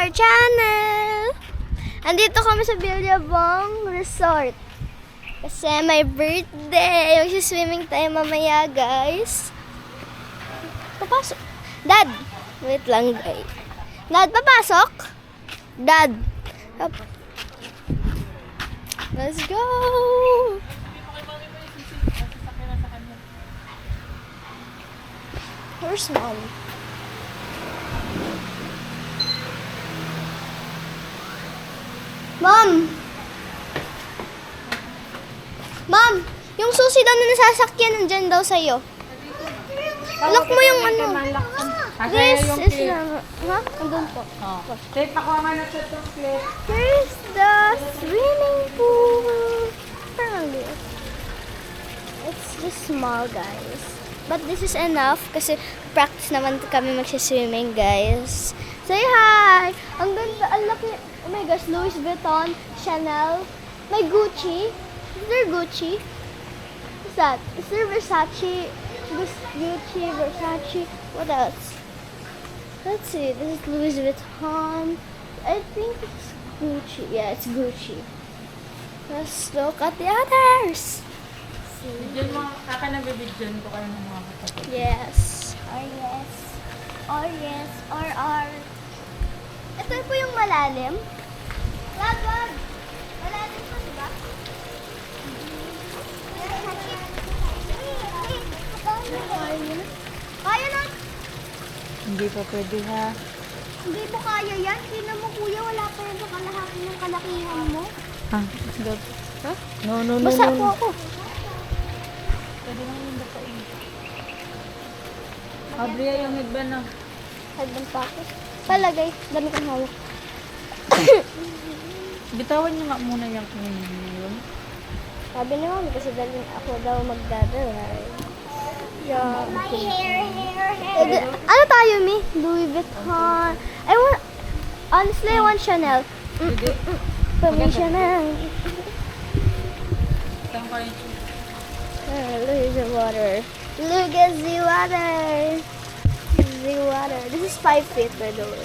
our channel! Andito kami sa Billabong Resort. Kasi may birthday. Magsiswimming tayo mamaya, guys. Papasok. Dad! Wait lang, guys. Dad, papasok? Dad! Let's go! Where's Mom? Mom! Mom! Yung susi daw na nasasakyan nandyan daw sa'yo. Lock mo yung ano. This is na... Ha? Andun po. Take, nakuha nga na sa itong clip. Here's the swimming pool. Parang liit. It's just small, guys. But this is enough kasi practice naman kami magsiswimming, guys. Say hi! Ang ganda, ang laki. Oh my gosh, Louis Vuitton, Chanel. May Gucci. Is there Gucci? What's that? Is there Versace? Gucci, Versace. What else? Let's see. This is Louis Vuitton. I think it's Gucci. Yeah, it's Gucci. Let's look at the others. Bigyan mo, kaka nabibigyan ko kayo ng mga kapatid. Yes. Or yes. Or yes. Or. Ito po yung malalim. Wag. Malalim po, diba? Kaya na. Hindi pa pwede ha. Hindi mo kaya yan. Tingnan mo, kuya. Wala pa yan sa kalahati ng kalakihan mo. Ha? Ha? No. Basa po ako. Pwede lang yung batain. Abria yung headband na. Headband pa ako. Palagay. Dami kang hawak. Bitawan niyo nga muna yung yun. Sabi ni Mami kasi dali ako daw magdadalay. Yeah. My hair. Ano tayo, Mi? Louis Vuitton. Honestly, I want Chanel. Pwede? Pami Chanel. Saan ka rin? Look at the water. Look at the water. The water. This is 5 feet, by the way.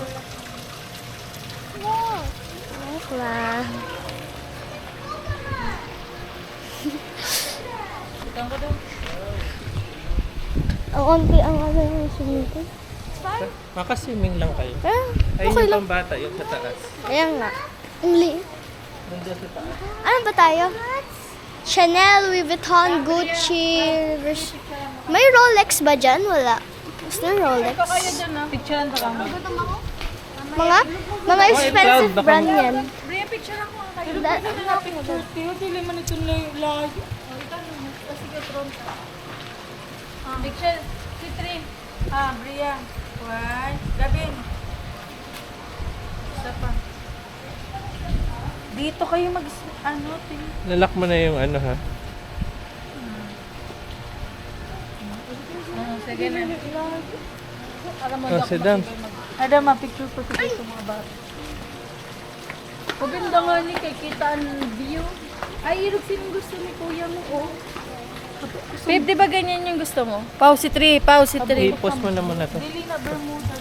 Wow. Wow. Bitawan ko daw. Ang onti ang ano yung swimming pool. It's fine. Makaswimming lang kayo. Ah, Ayun okay yung lang. pambata, yung sa taas. Ayan nga. Ang liit. Nandun sa taas. Ano ba tayo? Chanel, Louis Vuitton, Gucci. May Rolex ba dyan? Wala. Is there Rolex? Kaya dyan ha. Picturean pa lang. Mga expensive cloud, brand yan. Bria, picture ako nga kayo. Da- Pwede na picture. Tiyo, dili man ito layo. Sige, pronto. Picture. Si Trin. Bria. One. Gabin. Isa pa. Dito kayo Tin. Lalak mo na yung ano ha. Sige na. Oh, sit down. Ada ma-picture ko sa mga bata. Maganda nga ni kay kita ang view. Ay, irog sinong gusto ni kuya mo, oh. Babe, di ba ganyan yung gusto mo? Pause si 3, pause si 3. I-post mo na muna to. Dili na Bermuda.